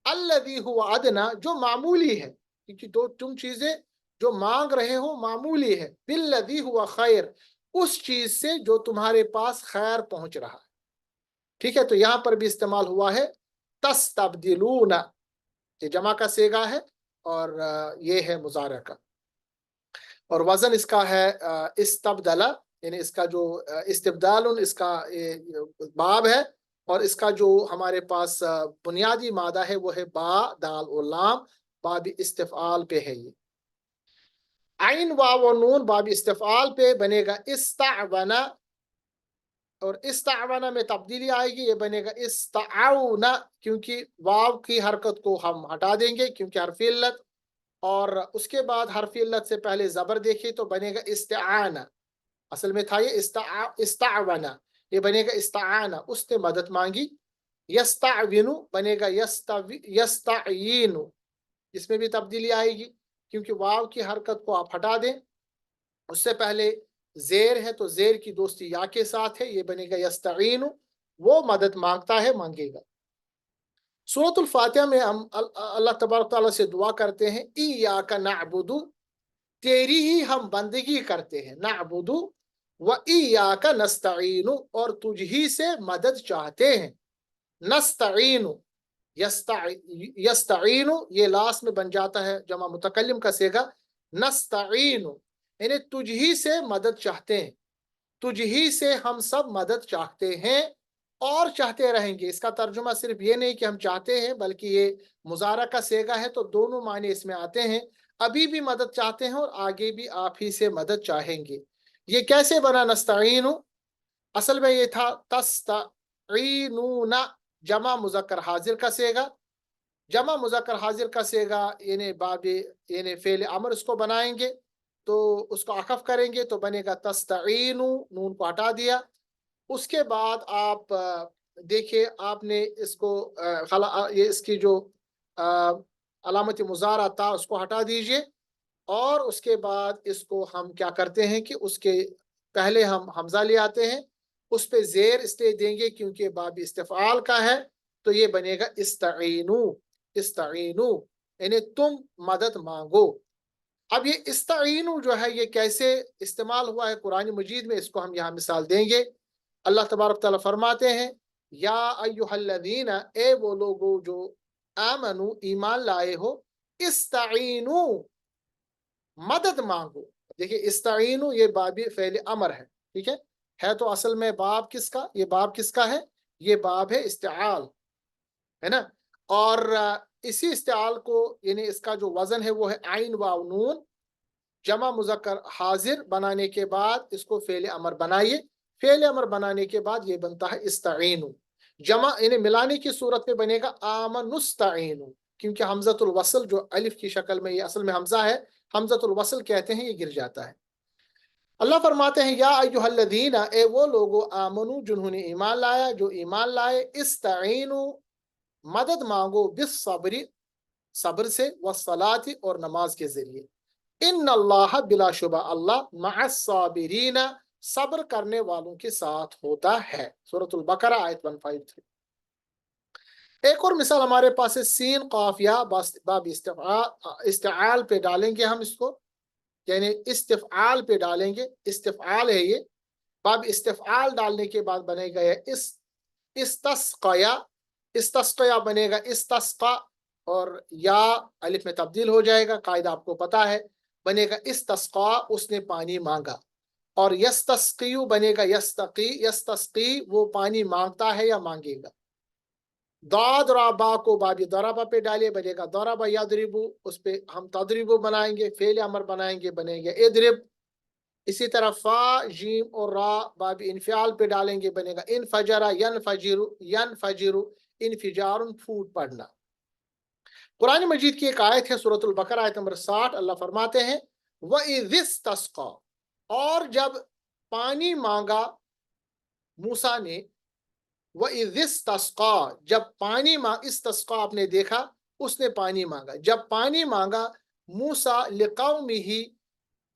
S1: الذی ہوا ادنا جو معمولی ہے، کیونکہ تم چیزیں جو مانگ رہے ہو معمولی ہے، بالذی ہوا خیر اس چیز سے جو تمہارے پاس خیر پہنچ رہا ہے۔ ٹھیک ہے، تو یہاں پر بھی استعمال ہوا ہے تستبدلون، یہ جمع کا سیگا ہے اور یہ ہے مضارع کا، اور وزن اس کا ہے استبدلا، یعنی اس کا جو استبدال اس کا باب ہے، اور اس کا جو ہمارے پاس بنیادی مادہ ہے وہ ہے با، دال اور لام، باب استفعال پہ ہے۔ یہ عین، واو و نون باب استفعال پہ بنے گا استعونا، اور استعونا میں تبدیلی آئے گی، یہ بنے گا استعونا، کیونکہ واو کی حرکت کو ہم ہٹا دیں گے کیونکہ حرف علت، اور اس کے بعد حرف علت سے پہلے زبر دیکھیں تو بنے گا استعانہ، اصل میں تھا یہ استعونا، یہ بنے گا استعانہ، اس نے مدد مانگی۔ یستعوینو بنے گا یستعینو، اس میں بھی تبدیلی آئے گی کیونکہ واو کی حرکت کو آپ ہٹا دیں، اس سے پہلے زیر ہے تو زیر کی دوستی یا کے ساتھ ہے، یہ بنے گا یستعین، وہ مدد مانگتا ہے، مانگے گا۔ سورۃ الفاتحہ میں ہم اللہ تبارک تعالیٰ سے دعا کرتے ہیں ایاک نعبد، تیری ہی ہم بندگی کرتے ہیں، نعبد و ایاک نستعین، اور تجھ ہی سے مدد چاہتے ہیں، نستعین، یستعین یہ لاس میں بن جاتا ہے جمع متکلم کا صیغہ، نستعین یعنی تجھ ہی سے مدد چاہتے ہیں، تجھ ہی سے ہم سب مدد چاہتے ہیں اور چاہتے رہیں گے۔ اس کا ترجمہ صرف یہ نہیں کہ ہم چاہتے ہیں، بلکہ یہ مضارع کا صیغہ ہے تو دونوں معنی اس میں آتے ہیں، ابھی بھی مدد چاہتے ہیں اور آگے بھی آپ ہی سے مدد چاہیں گے۔ یہ کیسے بنا نستعین؟ اصل میں یہ تھا تستعینون، جمع مذکر حاضر کا صیغہ، جمع مذکر حاضر کا صیغہ یعنی باب یعنی فعل امر اس کو بنائیں گے تو اس کو عطف کریں گے تو بنے گا تستعینو، نون کو ہٹا دیا۔ اس کے بعد آپ دیکھیں، آپ نے اس کو یہ اس کی جو علامت مضارع تھا اس کو ہٹا دیجئے، اور اس کے بعد اس کو ہم کیا کرتے ہیں کہ اس کے پہلے ہم حمزہ لے آتے ہیں، اس پہ زیر اس لیے دیں گے کیونکہ باب استفعال کا ہے، تو یہ بنے گا استعینو، استعینو یعنی تم مدد مانگو۔ اب یہ استعینو جو ہے یہ کیسے استعمال ہوا ہے قرآن مجید میں، اس کو ہم یہاں مثال دیں گے۔ اللہ تبارک تعالیٰ فرماتے ہیں یا ایھا الذین، اے وہ لوگو جو آمنو ایمان لائے ہو، استعینو مدد مانگو۔ دیکھیں استعینو یہ باب فعل امر ہے، ٹھیک ہے تو اصل میں باب کس کا، یہ باب کس کا ہے، یہ باب ہے استعال، ہے نا، اور اسی استعال کو یعنی اس کا جو وزن ہے وہ ہے عین واو نون، جمع مذکر حاضر بنانے کے بعد اس کو فعل امر بنائیے، فعل امر بنانے کے بعد یہ بنتا ہے استعینو، جمع یعنی ملانے کی صورت میں بنے گا آمنستعینو، کیونکہ حمزۃ الوصل جو الف کی شکل میں یہ اصل میں حمزہ ہے، حمزۃ الوصل کہتے ہیں، یہ گر جاتا ہے۔ اللہ فرماتے ہیں یا ایھا الذین، اے وہ لوگو آمنو جنہوں نے ایمان لایا، جو ایمان لائے، استعینو مدد مانگو، بالصبر صبر سے، والصلاۃ اور نماز کے ذریعے، ان اللہ بلا شبہ اللہ، مع الصابرین صبر کرنے والوں کے ساتھ ہوتا ہے۔ سورۃ البقرہ آیت 153۔ ایک اور مثال ہمارے پاس ہے سین قاف یا، باب استعال پہ ڈالیں گے ہم اس کو، یعنی استفعال پہ ڈالیں گے، استفعال ہے یہ، باب استفعال ڈالنے کے بعد بنے گا استسقیا، استسقیا بنے گا استسقا، اور یا الف میں تبدیل ہو جائے گا، قاعدہ آپ کو پتا ہے، بنے گا استسقا، اس نے پانی مانگا، اور یستسقیو بنے گا یستقی، یستسقی وہ پانی مانگتا ہے یا مانگے گا۔ داد اور با کو باب ضربہ پہ ڈالے، بنے گا ضربہ یضربو، اس پہ ہم تضربو بنائیں گے، فعل امر بنائیں گے، بنے گا اضرب۔ اسی طرح فا جیم اور را باب انفعال پہ ڈالیں گے، بنے گا انفجر ینفجر، ینفجر انفجار پھوٹ پڑنا۔ قرآن مجید کی ایک آیت ہے سورۃ البقرہ آیت نمبر 60، اللہ فرماتے ہیں وَإِذِ اسْتَسْقَىٰ، اور جب پانی مانگا موسیٰ نے، وَإِذِ اسْتَسْقَىٰ جب پانی استسقا آپ نے دیکھا، اس نے پانی مانگا، جب پانی مانگا موسیٰ لِقَوْمِهِ،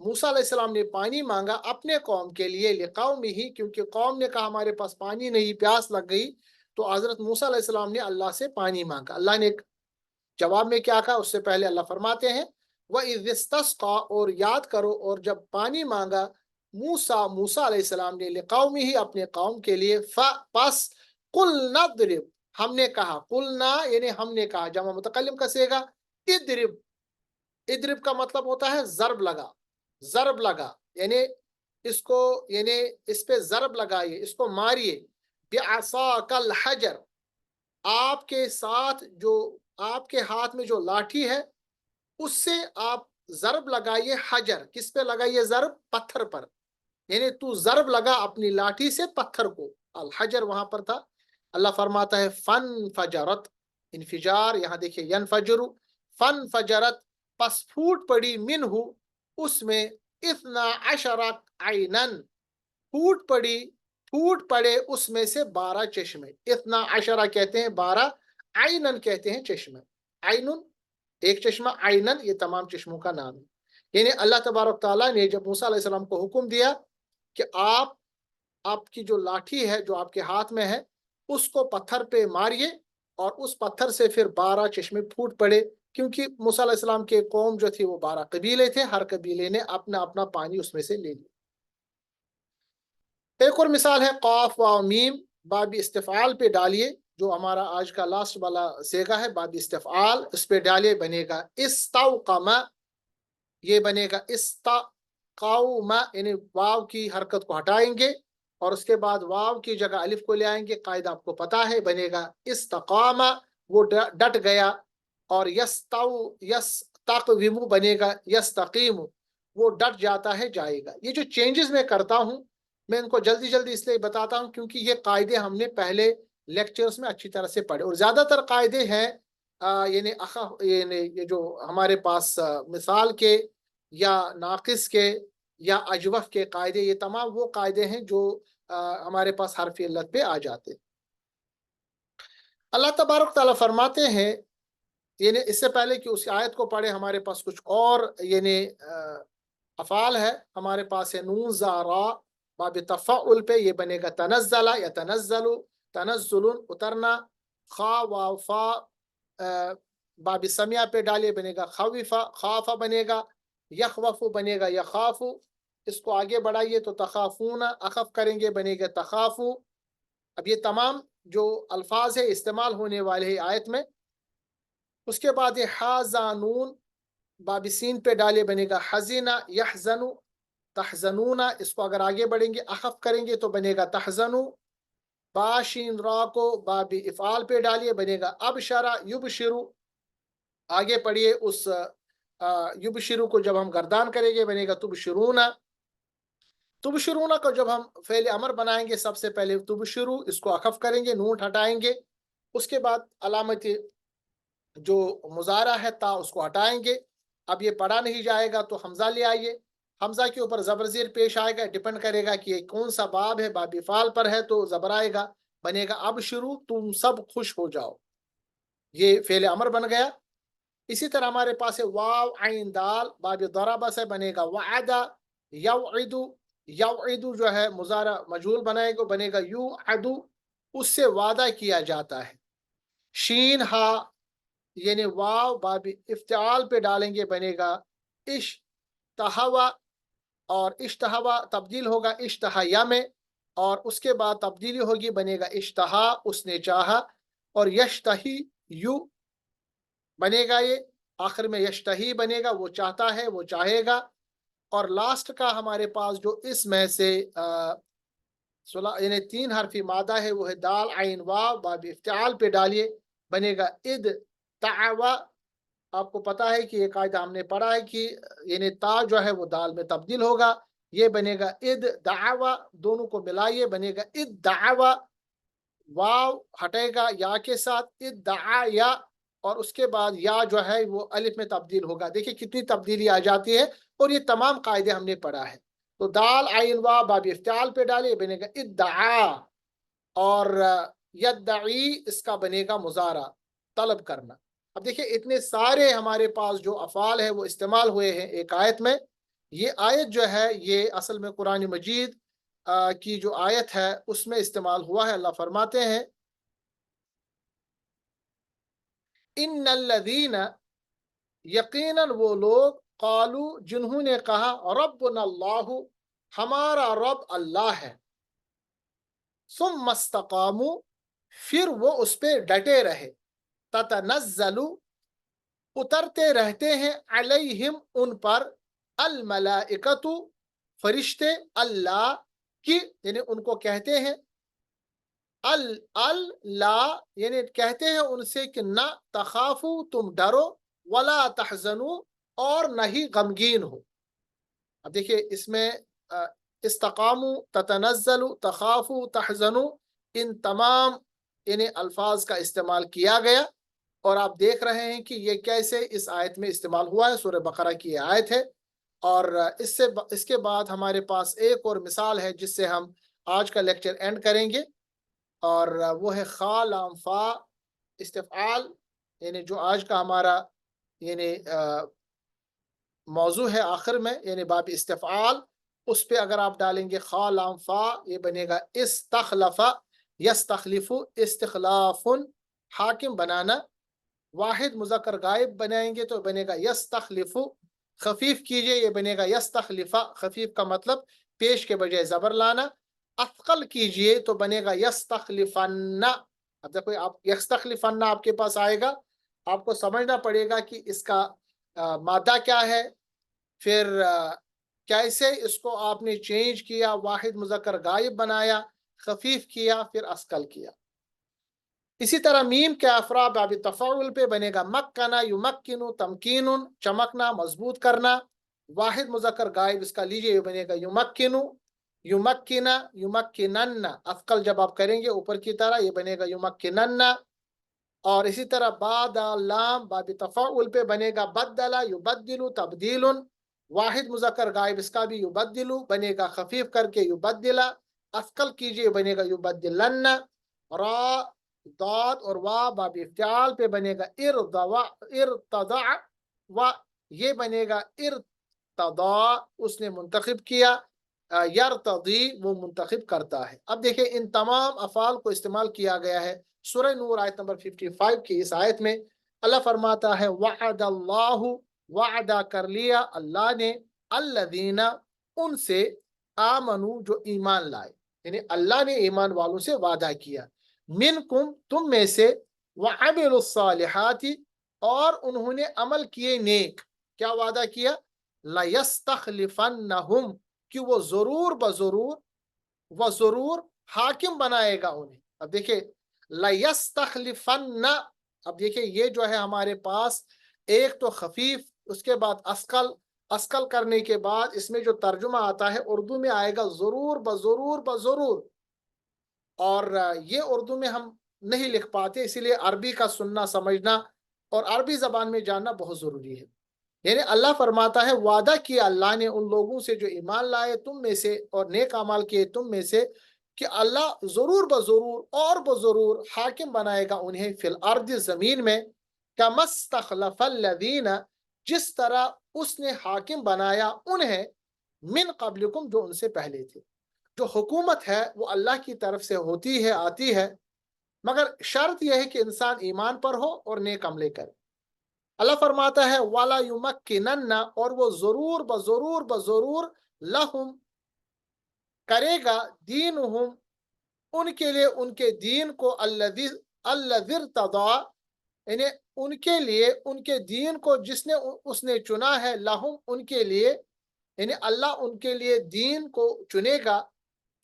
S1: موسیٰ علیہ السلام نے پانی مانگا اپنے قوم کے لیے، لِقَوْمِهِ کیونکہ قوم نے کہا ہمارے پاس پانی نہیں، پیاس لگ گئی، تو حضرت موسیٰ علیہ السلام نے اللہ سے پانی مانگا، اللہ نے جواب میں کیا کہا، اس سے پہلے اللہ فرماتے ہیں وَإِذِ اسْتَسْقَىٰ، اور یاد کرو اور جب پانی مانگا موسیٰ علیہ السلام نے، لِقَوْمِهِ اپنے قوم کے لیے، پس قُلْنَا اضْرِب، ہم نے کہا، قُلْنَا یعنی ہم نے کہا، جمع متکلم کا صیغہ، اضرب، اضرب کا مطلب ہوتا ہے ضرب لگا، ضرب لگا یعنی اس کو یعنی اس پہ ضرب لگائیے، اس کو ماریے، بِعَصَاكَ الْحَجَرَ، آپ کے ساتھ جو آپ کے ہاتھ میں جو لاٹھی ہے اس سے آپ ضرب لگائیے، حجر کس پہ لگائیے، ضرب پتھر پر، یعنی تو ضرب لگا اپنی لاٹھی سے پتھر کو، الحجر وہاں پر تھا۔ اللہ فرماتا ہے فن فجرت، انفجار یہاں دیکھیے ینفجر، فن فجرت پس پھوٹ پڑی، منہ اس میں، 12 عینن پھوٹ پڑی، پھوٹ پڑے اس میں سے 12 چشمے، 12 کہتے ہیں 12، عینن کہتے ہیں چشمے، عینن ایک چشمہ، عینن یہ تمام چشموں کا نام ہے۔ یعنی اللہ تبارک تعالیٰ نے جب موسیٰ علیہ السلام کو حکم دیا کہ आपकी जो लाठी है जो आपके हाथ में है उसको पत्थर पे मारिए और उस पत्थर से फिर 12 चश्मे फूट पड़े, क्योंकि मूसा अलैहिस्सलाम के कौम जो थी वो 12 कबीले थे, हर कबीले ने अपना अपना पानी उसमें से ले लिया। एक और मिसाल है क़ाफ वाव मीम, बाबी इस्तिफ़ाल पे डालिए, जो हमारा आज का लास्ट वाला सेगा है बाबी इस्तिफ़ाल, उस पे डालिए, बनेगा इस्तौक़मा, ये बनेगा इस्तक़ौमा, यानी वाव की हरकत को हटाएंगे और उसके बाद वाव की जगह अलिफ को ले आएंगे, कायदा आपको पता है, बनेगा इस्तक़ामा, वो डट गया। और यस्तक़विमु बनेगा यस्तक़ीमु, वो डट जाता है, जाएगा। ये जो चेंजेस मैं करता हूँ, मैं इनको जल्दी जल्दी इसलिए बताता हूँ क्योंकि ये कायदे हमने पहले लेक्चर्स में अच्छी तरह से पढ़े, और ज़्यादातर कायदे हैं यानी ये जो हमारे पास मिसाल के या नाक़िस के या अजवफ के कायदे, ये तमाम वो कायदे हैं जो हमारे पास हरफ इल्लत पे आ जाते हैं। अल्लाह तबारक तआला फरमाते हैं, यानी इससे पहले कि उस आयत को पढ़े, हमारे पास कुछ और यानी अफ़ाल है। हमारे पास है नून ज़ारा, बाब तफ़ाउल पे ये बनेगा तनज़्ज़ला या तनज़्ज़लु, तनज़्ज़ुलुन उतरना, खा वाव फा बाब समिया पे डालिए, बनेगा खविफ़ा, खाफ़ा बनेगा, यखवफ़ु बनेगा यखाफ़ु, इसको आगे बढ़ाइए तो तखाफ़ूना, अखफ़ करेंगे बनेगा तखाफ़ु। अब ये तमाम जो अल्फाज है इस्तेमाल होने वाले हैं आयत में। उसके बाद ये हाज़ानून, बाबिसीन पे डालिए, बनेगा हज़ीना यहज़नु तहज़नूना, इसको अगर आगे बढ़ेंगे अखफ़ करेंगे तो बनेगा तहज़नु। बाशीन रा को बाबी इफ़ाल पे डालिए, बनेगा अबशरा युबशिरु, आगे पढ़िए उस युबशिरु को जब हम गर्दान करेंगे बनेगा तुबशिरूना। तुबशिरूना को जब हम फ़ेल अमर बनाएंगे, सबसे पहले तुबशिरु, इसको अखफ़ करेंगे, नून हटाएंगे, उसके बाद अलामत जो मुजारा है ता उसको हटाएंगे। अब ये पढ़ा नहीं जाएगा तो हमज़ा ले आइए, हमज़ा के ऊपर ज़बर ज़ेर पेश आएगा, डिपेंड करेगा कि ये कौन सा बाब है, बाब फ़ाल पर है तो ज़बर आएगा, बनेगा अब शुरू, तुम सब खुश हो जाओ, ये फ़ेल अमर बन गया। इसी तरह हमारे पास है वाव आइन दाल, बाब दरबा से बनेगा वअदा यवइदु, यवइदु जो है मुजारा मजहूल बनाएगा, बनेगा युअदु, उससे वादा किया जाता है। शीन हा, यानी वाव बाब इफ्तिआल पे डालेंगे, बनेगा इश्तहवा, और इश्तहवा तब्दील होगा इश्तहया में, और उसके बाद तब्दीली होगी, बनेगा इश्तहा, उसने चाहा, और यश्तही यू बनेगा, ये आखिर में यश्तही बनेगा, वो चाहता है, वो चाहेगा। और लास्ट का हमारे पास जो इसमें से यानी 3 हरफी मादा है, वो है दाल आइन वाव, बाब इफ्तिआल पे डालिए, बनेगा इद तावा। आपको पता है कि ये कायदा हमने पढ़ा है कि यानी ता जो है वो दाल में तब्दील होगा, ये बनेगा इद दावा, दोनों को मिलाइए, बनेगा इद दावा, वाव हटेगा या के साथ, इद दा या, और उसके बाद या जो है वो अलिफ में तब्दील होगा। देखिए कितनी तब्दीली आ जाती है, और ये तमाम कायदे हमने पढ़ा है। तो दाल आइन वाव बाब इफ्तिआल पे डालिए, बनेगा इद्दआ, और यद्दई इसका बनेगा मुजारा, तलब करना। अब देखिए इतने सारे हमारे पास जो अफ़ाल है वो इस्तेमाल हुए हैं एक आयत में। ये आयत जो है ये असल में कुरान मजीद की जो आयत है उसमें इस्तेमाल हुआ है। अल्लाह फरमाते हैं इन्नल्लज़ीना, यकीनन वो लोग, क़ालू जिन्होंने कहा, रब्बुना अल्लाहु, हमारा रब अल्लाह है, सुम्मस्तक़ामू, फिर वो उस पे डटे रहे, ततनज़्ज़लु, उतरते रहते हैं, अलैहिम उन पर, अल मलाइकतु, फरिश्ते, अल्लाह की, यानी उनको कहते हैं, अल अल ला, यानी कहते हैं उनसे कि ना तखाफू, तुम डरो, वला तहजनू, और न ही गमगीन हो। अब देखिए इसमें इस्तकामू, ततनज़्ज़लु, तखाफू, तहजनू, इन तमाम यानी अल्फाज का इस्तेमाल किया गया, और आप देख रहे हैं कि ये कैसे इस आयत में इस्तेमाल हुआ है। सूरह बकरा की ये आयत है, और इसके बाद हमारे पास एक और मिसाल है जिससे हम आज का लेक्चर एंड करेंगे, और वो है खा लाम फा इस्तिफ़ाल, यानी जो आज का हमारा यानी मौजू है आखिर में, यानी बाब इस्तिफ़ाल, उस पे अगर आप डालेंगे खा लाम फा, ये बनेगा इस्तखलफा यस्तखलिफु इस्तिखलाफुन, हाकिम बनाना। वाहिद मुज़क्कर गायब बनाएंगे तो बनेगा यस्तखलिफु, खफीफ कीजिए ये बनेगा यस्तखलिफा, खफीफ का मतलब पेश के बजाय जबर लाना। अथकल कीजिए तो बनेगा यस्तखलिफन्ना। अब देखो आप यस्तखलिफन्ना आपके पास आएगा, आपको समझना पड़ेगा कि इसका मादा क्या है, फिर कैसे इसको आपने चेंज किया, वाहिद मुज़क्कर गायब बनाया, खफीफ किया, फिर अस्कल किया। इसी तरह मीम के अफरा बाब तफ़ाउल पे बनेगा मक्कना युमक्किनु तमकीनुन, चमकना मजबूत करना। वाहिद मुज़क्कर गायब इसका लीजिए, ये बनेगा युमक्किनु युमक्किना युमक्किनन्ना, अफकल जब आप करेंगे ऊपर की तरह ये बनेगा युमक्किनन्ना। और इसी तरह बाद लाम बाब तफ़ाउल पे बनेगा बद्दला युबद्दिलु तब्दीलुन, वाहिद मुज़क्कर गायब इसका भी युबद्दिलु बनेगा खफीफ करके युबद्दिला, अफकल कीजिए बनेगा युबद्दिलन्ना। रा दाद और वाह बाब इफ्तियाल पे बनेगा इरदवा इरतदा, व ये बनेगा इरतदा, उसने मुंतखब किया, यरतदी वो मुंतखब करता है। अब देखिए इन तमाम अफ़ाल को इस्तेमाल किया गया है सूरह नूर आयत नंबर 55 की इस आयत में। अल्लाह फरमाता है वअदल्लाहु, वादा कर लिया अल्लाह ने, अल्लज़ीना उनसे, आमनु जो ईमान लाए, यानी अल्लाह ने ईमान वालों से वादा किया, मिनकुम तुम में से, वअमिलुस्सालिहाति और उन्होंने अमल किए नेक। क्या वादा किया? लयस्तखलिफन्नहुम, कि वो जरूर बजरूर व जरूर हाकिम बनाएगा उन्हें। अब देखिए लयस्तखलिफन्ना, अब देखिए ये जो है हमारे पास एक तो खफीफ, उसके बाद अस्कल, अस्कल करने के बाद इसमें जो तर्जुमा आता है उर्दू में आएगा जरूर बजरूर बजरूर, और ये उर्दू में हम नहीं लिख पाते, इसीलिए अरबी का सुनना समझना और अरबी ज़बान में जानना बहुत ज़रूरी है। यानी अल्लाह फरमाता है वादा किया अल्लाह ने उन लोगों से जो ईमान लाए तुम में से और नेक अमाल किए तुम में से, कि अल्लाह ज़रूर बज़रूर और बज़रूर हाकिम बनाएगा उन्हें फिल अर्द, ज़मीन में, कमस्तखलफल्लज़ीना, जिस तरह उसने हाकिम बनाया उन्हें, मिन क़ब्लिकुम जो उनसे पहले थे। जो हुकूमत है वो अल्लाह की तरफ से होती है, आती है, मगर शर्त यह है कि इंसान ईमान पर हो और नेक अमले करे। अल्लाह फरमाता है वाला युमक्किनन्ना, और वो जरूर बजरूर बजरूर लहुम करेगा, दीनुहुम उनके लिए, उनके दीन को, अल्लज़िर्तदा, यानी उनके लिए उनके दीन को जिसने उसने चुना है, लहुम उनके लिए, यानी अल्लाह उनके लिए दीन को चुनेगा,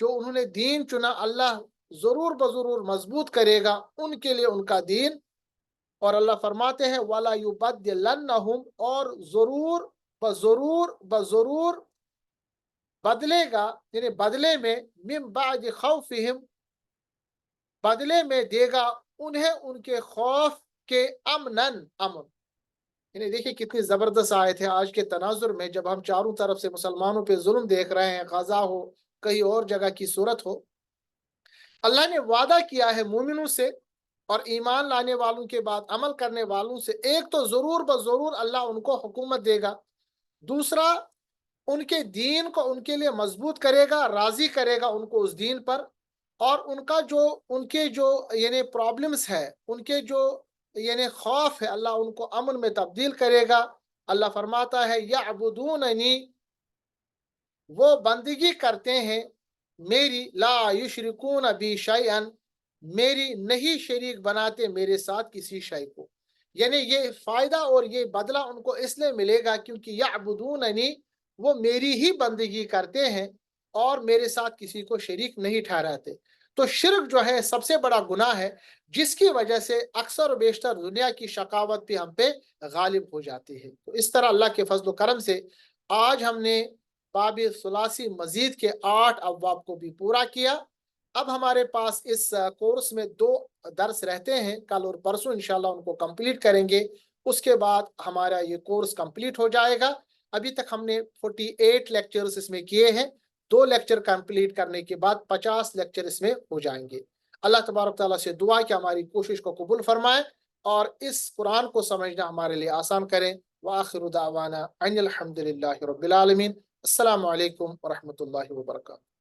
S1: जो उन्होंने दीन चुना अल्लाह जरूर बजरूर मजबूत करेगा उनके लिए उनका दीन। और अल्लाह फरमाते हैं वाला युबद्दिलन्नहुम, और जरूर बजरूर बजरूर बदलेगा, यानी बदले में, मिन बाद खौफिहिम, बदले में देगा उन्हें उनके खौफ के, अमनन अमन। यानी देखिए कितनी जबरदस्त आयत है। आज के तनाजुर में जब हम चारों तरफ से मुसलमानों पे जुल्म देख रहे हैं, गजा हो, कहीं और जगह की सूरत हो, अल्लाह ने वादा किया है मोमिनों से और ईमान लाने वालों के बाद अमल करने वालों से, एक तो जरूर बजरूर अल्लाह उनको हुकूमत देगा, दूसरा उनके दीन को उनके लिए मजबूत करेगा, राजी करेगा उनको उस दीन पर, और उनका जो उनके जो यानी प्रॉब्लम्स है, उनके जो यानी खौफ है, अल्लाह उनको अमन में तब्दील करेगा। अल्लाह फरमाता है यअबुदूननी, वो बंदगी करते हैं मेरी, ला युशरिकून बी शैअन, मेरी नहीं शरीक बनाते मेरे साथ किसी शय को। यानी ये फायदा और ये बदला उनको इसलिए मिलेगा क्योंकि यअबुदूननी, वो मेरी ही बंदगी करते हैं और मेरे साथ किसी को शरीक नहीं ठहराते। तो शिर्क जो है सबसे बड़ा गुनाह है, जिसकी वजह से अक्सर और बेशतर दुनिया की शकावत भी हम पे गालिब हो जाती है। तो इस तरह अल्लाह के फजल करम से आज हमने बाब सुलासी मजीद के 8 अब्वाब को भी पूरा किया। अब हमारे पास इस कोर्स में 2 दर्स रहते हैं, कल और परसों इंशाल्लाह उनको कंप्लीट करेंगे। उसके बाद हमारा ये कोर्स कंप्लीट हो जाएगा। अभी तक हमने 48 लेक्चर्स इसमें किए हैं। 2 लेक्चर कंप्लीट करने के बाद 50 लेक्चर इसमें हो जाएंगे। अल्लाह तबारक ताला से दुआ कि हमारी कोशिश को कबूल फरमाए और इस कुरान को समझना हमारे लिए आसान करें। व आखिरु दावाना अनिल हम्दुलिल्लाहि रब्बिल आलमीन। السلام علیکم ورحمۃ اللہ وبرکاتہ.